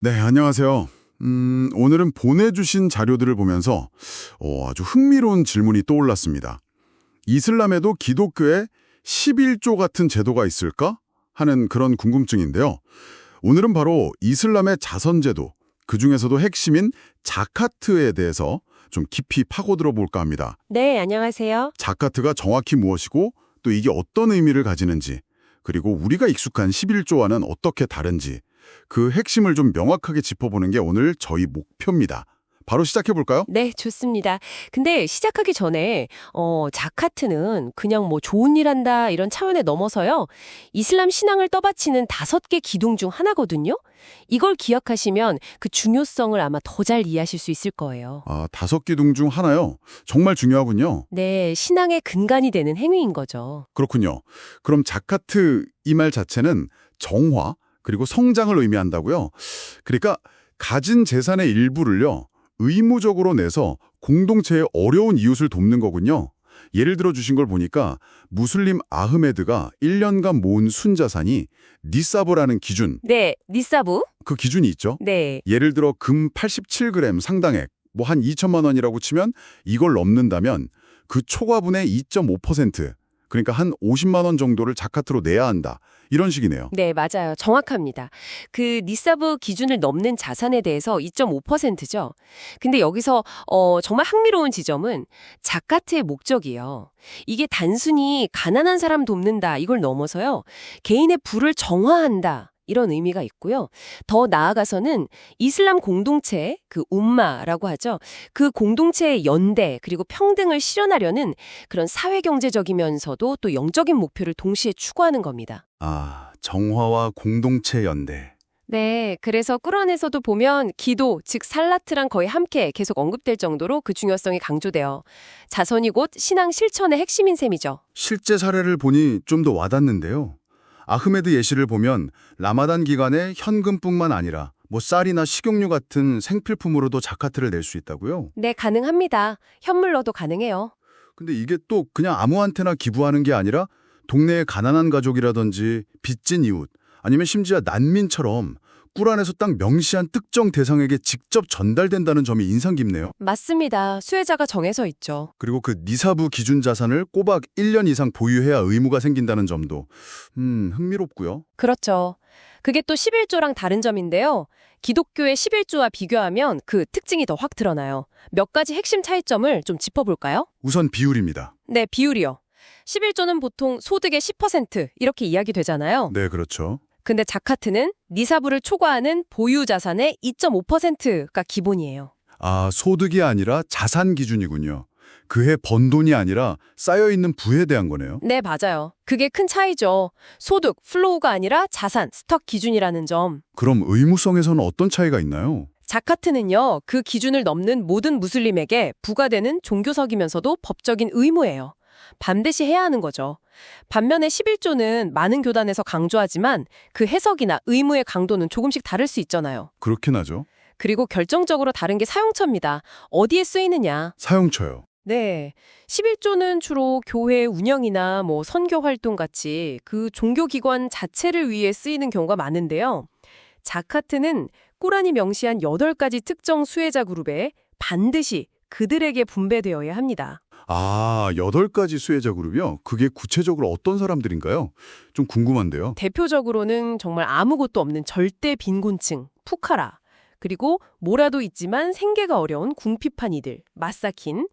네, 안녕하세요. 오늘은 보내주신 자료들을 보면서 아주 흥미로운 질문이 떠올랐습니다. 이슬람에도 기독교에 11조 같은 제도가 있을까? 하는 그런 궁금증인데요. 오늘은 바로 이슬람의 자선제도, 그중에서도 핵심인 자카트에 대해서 좀 깊이 파고들어 볼까 합니다. 네, 안녕하세요. 자카트가 정확히 무엇이고 또 이게 어떤 의미를 가지는지, 그리고 우리가 익숙한 11조와는 어떻게 다른지 그 핵심을 좀 명확하게 짚어보는 게 오늘 저희 목표입니다. 바로 시작해 볼까요? 네, 좋습니다. 근데 시작하기 전에 자카트는 그냥 뭐 좋은 일 한다 이런 차원에 넘어서요. 이슬람 신앙을 떠받치는 5개 기둥 중 하나거든요. 이걸 기억하시면 그 중요성을 아마 더 잘 이해하실 수 있을 거예요. 아, 5기둥 중 하나요? 정말 중요하군요. 네, 신앙의 근간이 되는 행위인 거죠. 그렇군요. 그럼 자카트 이 말 자체는 정화 그리고 성장을 의미한다고요? 그러니까 가진 재산의 일부를요, 의무적으로 내서 공동체의 어려운 이웃을 돕는 거군요. 예를 들어 주신 걸 보니까 무슬림 아흐메드가 1년간 모은 순자산이 니사브라는 기준, 네, 니사부? 그 기준이 있죠. 네. 예를 들어 금 87g 상당액, 뭐 한 2천만 원이라고 치면 이걸 넘는다면 그 초과분의 2.5%, 그러니까 한 50만 원 정도를 자카트로 내야 한다. 이런 식이네요. 네, 맞아요. 정확합니다. 그 니사브 기준을 넘는 자산에 대해서 2.5%죠. 근데 여기서 정말 흥미로운 지점은 자카트의 목적이에요. 이게 단순히 가난한 사람 돕는다 이걸 넘어서요. 개인의 부를 정화한다. 이런 의미가 있고요. 더 나아가서는 이슬람 공동체, 그 움마라고 하죠. 그 공동체의 연대 그리고 평등을 실현하려는 그런 사회경제적이면서도 또 영적인 목표를 동시에 추구하는 겁니다. 아, 정화와 공동체 연대. 네, 그래서 꾸란에서도 보면 기도, 즉 살라트랑 거의 함께 계속 언급될 정도로 그 중요성이 강조돼요. 자선이 곧 신앙 실천의 핵심인 셈이죠. 실제 사례를 보니 좀 더 와닿는데요. 아흐메드 예시를 보면 라마단 기간에 현금뿐만 아니라 뭐 쌀이나 식용유 같은 생필품으로도 자카트를 낼 수 있다고요? 네, 가능합니다. 현물로도 가능해요. 근데 이게 또 그냥 아무한테나 기부하는 게 아니라 동네의 가난한 가족이라든지 빚진 이웃, 아니면 심지어 난민처럼 꾸란에서 딱 명시한 특정 대상에게 직접 전달된다는 점이 인상 깊네요. 맞습니다. 수혜자가 정해져 있죠. 그리고 그 니사부 기준 자산을 꼬박 1년 이상 보유해야 의무가 생긴다는 점도 흥미롭고요. 그렇죠. 그게 또 11조랑 다른 점인데요. 기독교의 11조와 비교하면 그 특징이 더 확 드러나요. 몇 가지 핵심 차이점을 좀 짚어볼까요? 우선 비율입니다. 네, 비율이요. 11조는 보통 소득의 10% 이렇게 이야기되잖아요. 네, 그렇죠. 근데 자카트는 니사부를 초과하는 보유 자산의 2.5%가 기본이에요. 아, 소득이 아니라 자산 기준이군요. 그해 번 돈이 아니라 쌓여있는 부에 대한 거네요. 네, 맞아요. 그게 큰 차이죠. 소득, 플로우가 아니라 자산, 스톡 기준이라는 점. 그럼 의무성에서는 어떤 차이가 있나요? 자카트는요, 그 기준을 넘는 모든 무슬림에게 부과되는 종교석이면서도 법적인 의무예요. 반드시 해야 하는 거죠. 반면에 11조는 많은 교단에서 강조하지만 그 해석이나 의무의 강도는 조금씩 다를 수 있잖아요. 그렇긴 하죠. 그리고 결정적으로 다른 게 사용처입니다. 어디에 쓰이느냐. 사용처요. 네. 11조는 주로 교회 운영이나 뭐 선교 활동 같이 그 종교기관 자체를 위해 쓰이는 경우가 많은데요. 자카트는 꾸란이 명시한 8가지 특정 수혜자 그룹에 반드시 그들에게 분배되어야 합니다. 아, 8가지 수혜자 그룹이요? 그게 구체적으로 어떤 사람들인가요? 좀 궁금한데요. 대표적으로는 정말 아무것도 없는 절대 빈곤층, 푸카라, 그리고 뭐라도 있지만 생계가 어려운 궁핍한 이들, 마사킨,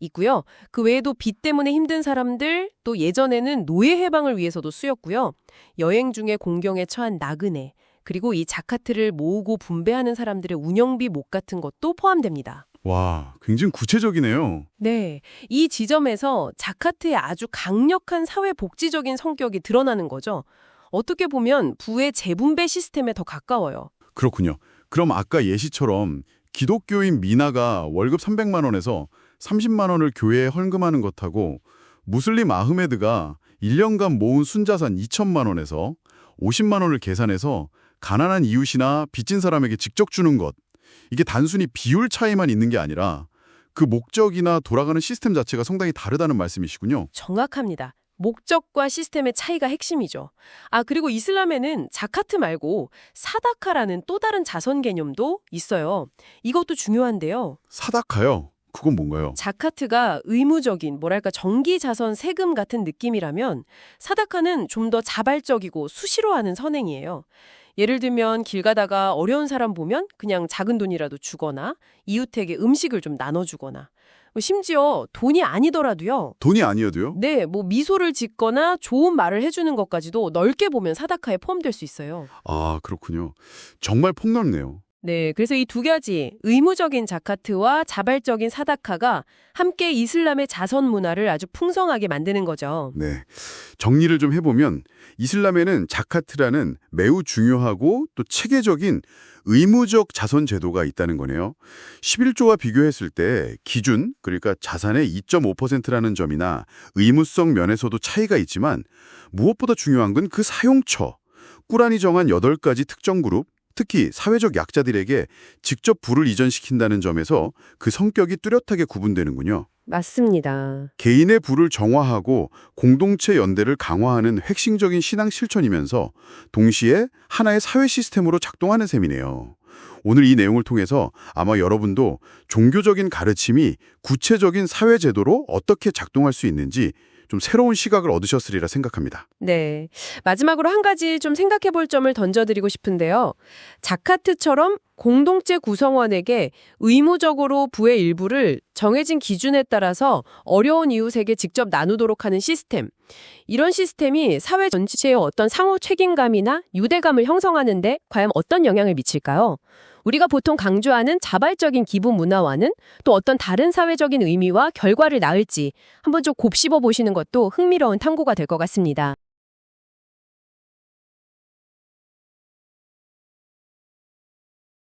있고요. 그 외에도 빚 때문에 힘든 사람들, 또 예전에는 노예 해방을 위해서도 쓰였고요. 여행 중에 공경에 처한 나그네, 그리고 이 자카트를 모으고 분배하는 사람들의 운영비 목 같은 것도 포함됩니다. 와, 굉장히 구체적이네요. 네, 이 지점에서 자카트의 아주 강력한 사회복지적인 성격이 드러나는 거죠. 어떻게 보면 부의 재분배 시스템에 더 가까워요. 그렇군요. 그럼 아까 예시처럼 기독교인 미나가 월급 300만 원에서 30만 원을 교회에 헌금하는 것하고 무슬림 아흐메드가 1년간 모은 순자산 2천만 원에서 50만 원을 계산해서 가난한 이웃이나 빚진 사람에게 직접 주는 것. 이게 단순히 비율 차이만 있는 게 아니라 그 목적이나 돌아가는 시스템 자체가 상당히 다르다는 말씀이시군요. 정확합니다. 목적과 시스템의 차이가 핵심이죠. 그리고 이슬람에는 자카트 말고 사다카라는 또 다른 자선 개념도 있어요. 이것도 중요한데요. 사다카요? 그건 뭔가요? 자카트가 의무적인, 정기 자선 세금 같은 느낌이라면 사다카는 좀 더 자발적이고 수시로 하는 선행이에요. 예를 들면 길 가다가 어려운 사람 보면 그냥 작은 돈이라도 주거나 이웃에게 음식을 좀 나눠주거나 심지어 돈이 아니더라도요. 돈이 아니어도요? 네, 미소를 짓거나 좋은 말을 해주는 것까지도 넓게 보면 사다카에 포함될 수 있어요. 아, 그렇군요. 정말 폭넓네요. 네, 그래서 이 두 가지 의무적인 자카트와 자발적인 사다카가 함께 이슬람의 자선 문화를 아주 풍성하게 만드는 거죠. 네. 정리를 좀 해보면 이슬람에는 자카트라는 매우 중요하고 또 체계적인 의무적 자선 제도가 있다는 거네요. 11조와 비교했을 때 기준, 그러니까 자산의 2.5%라는 점이나 의무성 면에서도 차이가 있지만 무엇보다 중요한 건 그 사용처. 꾸란이 정한 8가지 특정 그룹, 특히 사회적 약자들에게 직접 부를 이전시킨다는 점에서 그 성격이 뚜렷하게 구분되는군요. 맞습니다. 개인의 부를 정화하고 공동체 연대를 강화하는 핵심적인 신앙 실천이면서 동시에 하나의 사회 시스템으로 작동하는 셈이네요. 오늘 이 내용을 통해서 아마 여러분도 종교적인 가르침이 구체적인 사회 제도로 어떻게 작동할 수 있는지 좀 새로운 시각을 얻으셨으리라 생각합니다. 네. 마지막으로 한 가지 좀 생각해 볼 점을 던져드리고 싶은데요. 자카트처럼 공동체 구성원에게 의무적으로 부의 일부를 정해진 기준에 따라서 어려운 이웃에게 직접 나누도록 하는 시스템. 이런 시스템이 사회 전체의 어떤 상호 책임감이나 유대감을 형성하는데 과연 어떤 영향을 미칠까요? 우리가 보통 강조하는 자발적인 기부 문화와는 또 어떤 다른 사회적인 의미와 결과를 낳을지 한번 좀 곱씹어 보시는 것도 흥미로운 탐구가 될 것 같습니다.